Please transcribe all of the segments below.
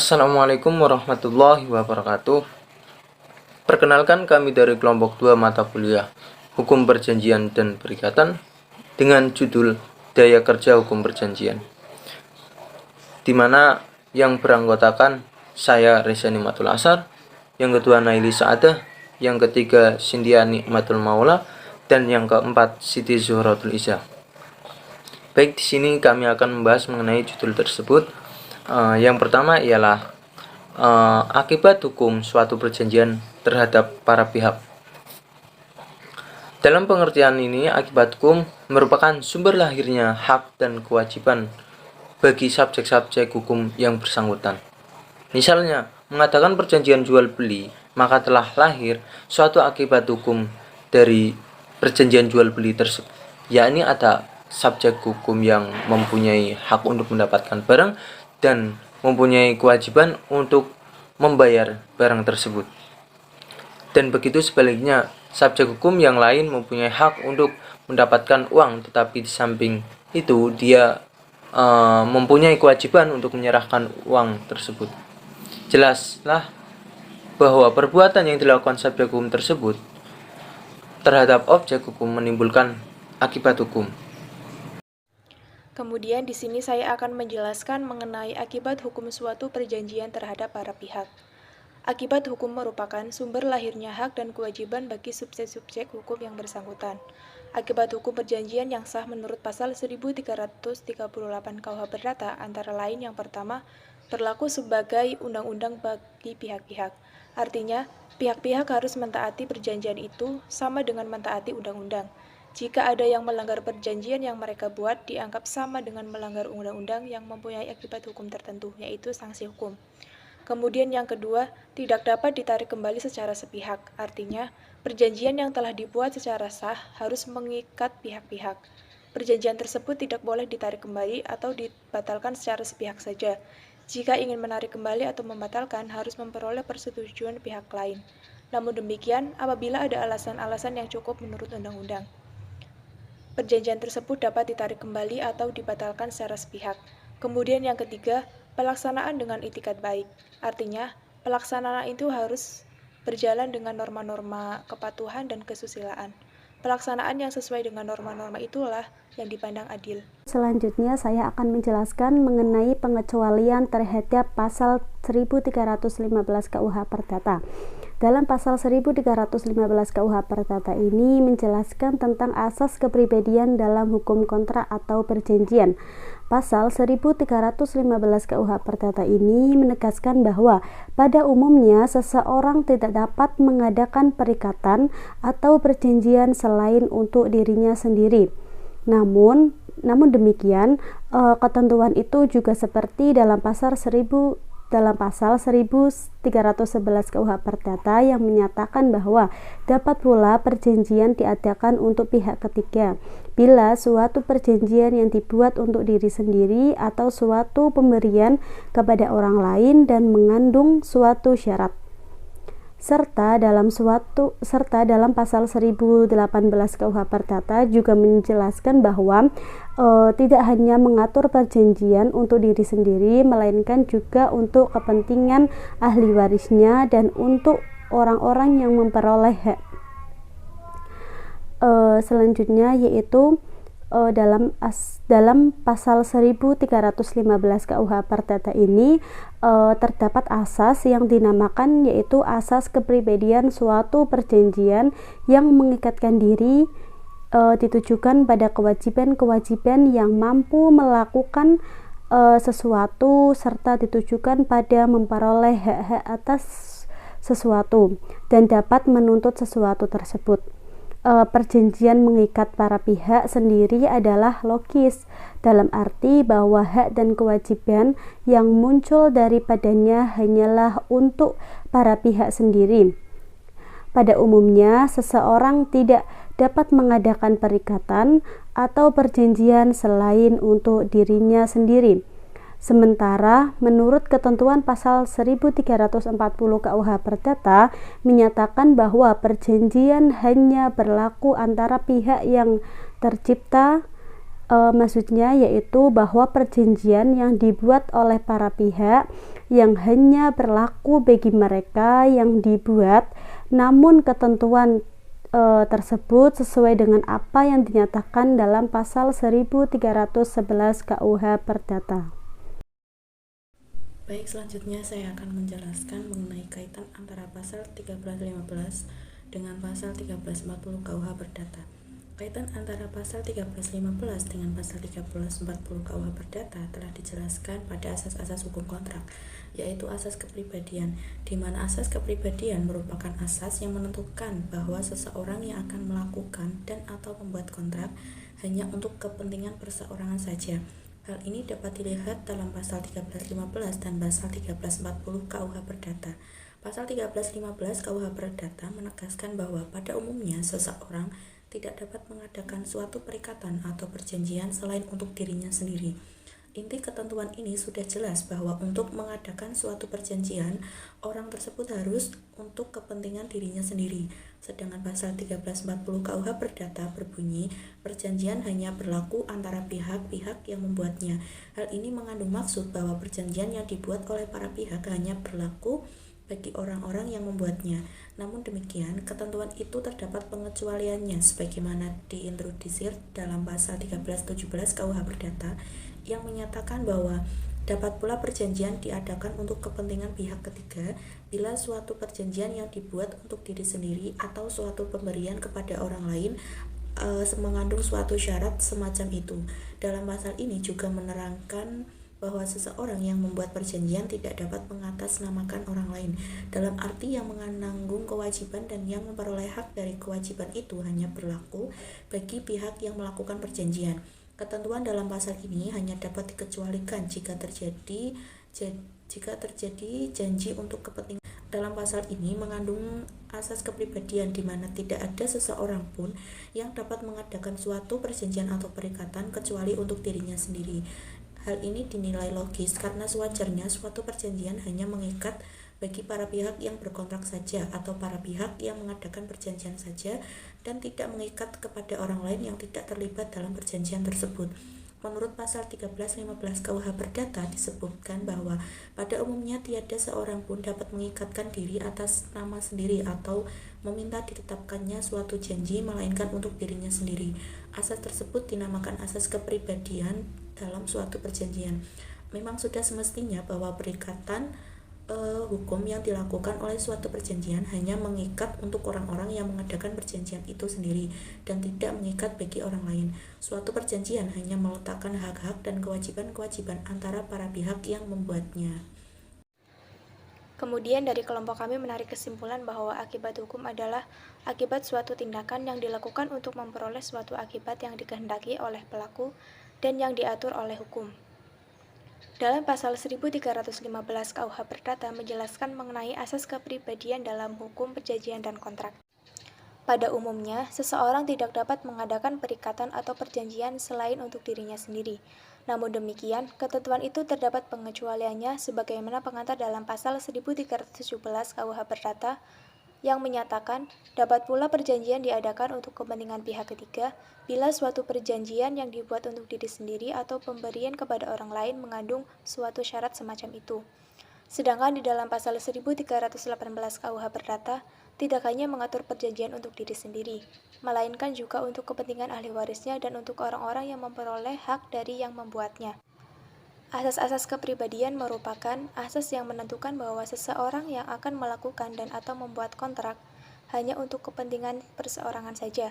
Assalamualaikum warahmatullahi wabarakatuh. Perkenalkan, kami dari kelompok 2 mata kuliah Hukum Perjanjian dan Perikatan dengan judul Daya Kerja Hukum Perjanjian, di mana yang beranggotakan saya Reza Nikmatul Asar, yang kedua Naili Sa'adah, yang ketiga Sindia Nikmatul Maula, dan yang keempat Siti Zuhratul Izzah. Baik, di sini kami akan membahas mengenai judul tersebut. Yang pertama ialah akibat hukum suatu perjanjian terhadap para pihak. Dalam pengertian ini, akibat hukum merupakan sumber lahirnya hak dan kewajiban bagi subjek-subjek hukum yang bersangkutan. Misalnya, mengadakan perjanjian jual beli, maka telah lahir suatu akibat hukum dari perjanjian jual beli tersebut, yakni ada subjek hukum yang mempunyai hak untuk mendapatkan barang dan mempunyai kewajiban untuk membayar barang tersebut. Dan begitu sebaliknya, subjek hukum yang lain mempunyai hak untuk mendapatkan uang, tetapi di samping itu dia mempunyai kewajiban untuk menyerahkan uang tersebut. Jelaslah bahwa perbuatan yang dilakukan subjek hukum tersebut terhadap objek hukum menimbulkan akibat hukum. Kemudian di sini saya akan menjelaskan mengenai akibat hukum suatu perjanjian terhadap para pihak. Akibat hukum merupakan sumber lahirnya hak dan kewajiban bagi subjek-subjek hukum yang bersangkutan. Akibat hukum perjanjian yang sah menurut pasal 1338 KUH Perdata antara lain yang pertama, berlaku sebagai undang-undang bagi pihak-pihak. Artinya, pihak-pihak harus mentaati perjanjian itu sama dengan mentaati undang-undang. Jika ada yang melanggar perjanjian yang mereka buat, dianggap sama dengan melanggar undang-undang yang mempunyai akibat hukum tertentu, yaitu sanksi hukum. Kemudian yang kedua, tidak dapat ditarik kembali secara sepihak. Artinya, perjanjian yang telah dibuat secara sah harus mengikat pihak-pihak. Perjanjian tersebut tidak boleh ditarik kembali atau dibatalkan secara sepihak saja. Jika ingin menarik kembali atau membatalkan, harus memperoleh persetujuan pihak lain. Namun demikian, apabila ada alasan-alasan yang cukup menurut undang-undang, perjanjian tersebut dapat ditarik kembali atau dibatalkan secara sepihak. Kemudian yang ketiga, pelaksanaan dengan itikat baik. Artinya, pelaksanaan itu harus berjalan dengan norma-norma kepatuhan dan kesusilaan. Pelaksanaan yang sesuai dengan norma-norma itulah yang dipandang adil. Selanjutnya saya akan menjelaskan mengenai pengecualian terhadap pasal 1315 KUH Perdata. Dalam pasal 1315 KUH Perdata ini menjelaskan tentang asas kepribadian dalam hukum kontrak atau perjanjian. Pasal 1315 KUH Perdata ini menegaskan bahwa pada umumnya seseorang tidak dapat mengadakan perikatan atau perjanjian selain untuk dirinya sendiri. Namun demikian, ketentuan itu juga seperti dalam pasal 1311 KUH Perdata yang menyatakan bahwa dapat pula perjanjian diadakan untuk pihak ketiga bila suatu perjanjian yang dibuat untuk diri sendiri atau suatu pemberian kepada orang lain dan mengandung suatu syarat. Serta dalam pasal 1018 KUH Perdata juga menjelaskan bahwa tidak hanya mengatur perjanjian untuk diri sendiri, melainkan juga untuk kepentingan ahli warisnya dan untuk orang-orang yang memperoleh hak. Selanjutnya yaitu dalam pasal 1315 KUH Perdata ini terdapat asas yang dinamakan yaitu asas kepribadian suatu perjanjian yang mengikatkan diri, ditujukan pada kewajiban-kewajiban yang mampu melakukan sesuatu serta ditujukan pada memperoleh hak-hak atas sesuatu dan dapat menuntut sesuatu tersebut. Perjanjian mengikat para pihak sendiri adalah logis dalam arti bahwa hak dan kewajiban yang muncul daripadanya hanyalah untuk para pihak sendiri. Pada umumnya, seseorang tidak dapat mengadakan perikatan atau perjanjian selain untuk dirinya sendiri. Sementara menurut ketentuan pasal 1340 KUH Perdata menyatakan bahwa perjanjian hanya berlaku antara pihak yang tercipta, maksudnya yaitu bahwa perjanjian yang dibuat oleh para pihak yang hanya berlaku bagi mereka yang dibuat, namun ketentuan tersebut sesuai dengan apa yang dinyatakan dalam pasal 1311 KUH Perdata. Baik, selanjutnya saya akan menjelaskan mengenai kaitan antara pasal 1315 dengan pasal 1340 KUH Perdata. Kaitan antara pasal 1315 dengan pasal 1340 KUH Perdata telah dijelaskan pada asas-asas hukum kontrak, yaitu asas kepribadian, di mana asas kepribadian merupakan asas yang menentukan bahwa seseorang yang akan melakukan dan atau membuat kontrak hanya untuk kepentingan perseorangan saja. Hal ini dapat dilihat dalam pasal 1315 dan pasal 1340 KUH Perdata. Pasal 1315 KUH Perdata menegaskan bahwa pada umumnya seseorang tidak dapat mengadakan suatu perikatan atau perjanjian selain untuk dirinya sendiri. Inti ketentuan ini sudah jelas bahwa untuk mengadakan suatu perjanjian, orang tersebut harus untuk kepentingan dirinya sendiri. Sedangkan pasal 1340 KUH Perdata berbunyi, perjanjian hanya berlaku antara pihak-pihak yang membuatnya. Hal ini mengandung maksud bahwa perjanjian yang dibuat oleh para pihak hanya berlaku bagi orang-orang yang membuatnya. Namun demikian, ketentuan itu terdapat pengecualiannya sebagaimana diintrodusir dalam pasal 1317 KUH Perdata yang menyatakan bahwa dapat pula perjanjian diadakan untuk kepentingan pihak ketiga bila suatu perjanjian yang dibuat untuk diri sendiri atau suatu pemberian kepada orang lain mengandung suatu syarat semacam itu. Dalam pasal ini juga menerangkan bahwa seseorang yang membuat perjanjian tidak dapat mengatasnamakan orang lain, dalam arti yang menanggung kewajiban dan yang memperoleh hak dari kewajiban itu hanya berlaku bagi pihak yang melakukan perjanjian. Ketentuan dalam pasal ini hanya dapat dikecualikan jika terjadi janji untuk kepentingan. Dalam pasal ini mengandung asas kepribadian di mana tidak ada seseorang pun yang dapat mengadakan suatu perjanjian atau perikatan kecuali untuk dirinya sendiri. Hal ini dinilai logis karena sewajarnya suatu perjanjian hanya mengikat bagi para pihak yang berkontrak saja atau para pihak yang mengadakan perjanjian saja dan tidak mengikat kepada orang lain yang tidak terlibat dalam perjanjian tersebut. Menurut pasal 1315 KUH Perdata disebutkan bahwa pada umumnya tiada seorang pun dapat mengikatkan diri atas nama sendiri atau meminta ditetapkannya suatu janji melainkan untuk dirinya sendiri. Asas tersebut dinamakan asas kepribadian dalam suatu perjanjian. Memang sudah semestinya bahwa perikatan hukum yang dilakukan oleh suatu perjanjian hanya mengikat untuk orang-orang yang mengadakan perjanjian itu sendiri dan tidak mengikat bagi orang lain. Suatu perjanjian hanya meletakkan hak-hak dan kewajiban-kewajiban antara para pihak yang membuatnya. Kemudian dari kelompok kami menarik kesimpulan bahwa akibat hukum adalah akibat suatu tindakan yang dilakukan untuk memperoleh suatu akibat yang dikehendaki oleh pelaku dan yang diatur oleh hukum. Dalam pasal 1315 KUH Perdata menjelaskan mengenai asas kepribadian dalam hukum perjanjian dan kontrak. Pada umumnya, seseorang tidak dapat mengadakan perikatan atau perjanjian selain untuk dirinya sendiri. Namun demikian, ketentuan itu terdapat pengecualiannya sebagaimana pengantar dalam pasal 1317 KUH Perdata yang menyatakan dapat pula perjanjian diadakan untuk kepentingan pihak ketiga bila suatu perjanjian yang dibuat untuk diri sendiri atau pemberian kepada orang lain mengandung suatu syarat semacam itu. Sedangkan di dalam pasal 1318 KUH Perdata tidak hanya mengatur perjanjian untuk diri sendiri, melainkan juga untuk kepentingan ahli warisnya dan untuk orang-orang yang memperoleh hak dari yang membuatnya. Asas-asas kepribadian merupakan asas yang menentukan bahwa seseorang yang akan melakukan dan atau membuat kontrak hanya untuk kepentingan perseorangan saja.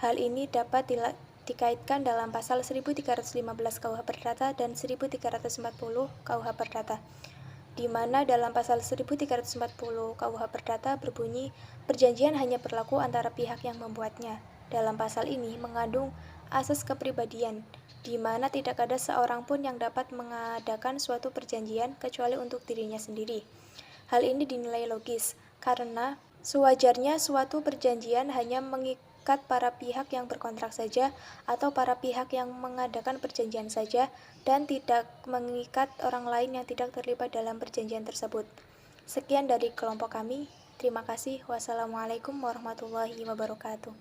Hal ini dapat dikaitkan dalam pasal 1315 KUH Perdata dan 1340 KUH Perdata, di mana dalam pasal 1340 KUH Perdata berbunyi perjanjian hanya berlaku antara pihak yang membuatnya. Dalam pasal ini mengandung asas kepribadian, di mana tidak ada seorang pun yang dapat mengadakan suatu perjanjian kecuali untuk dirinya sendiri. Hal ini dinilai logis, karena sewajarnya suatu perjanjian hanya mengikat para pihak yang berkontrak saja atau para pihak yang mengadakan perjanjian saja dan tidak mengikat orang lain yang tidak terlibat dalam perjanjian tersebut. Sekian dari kelompok kami. Terima kasih. Wassalamualaikum warahmatullahi wabarakatuh.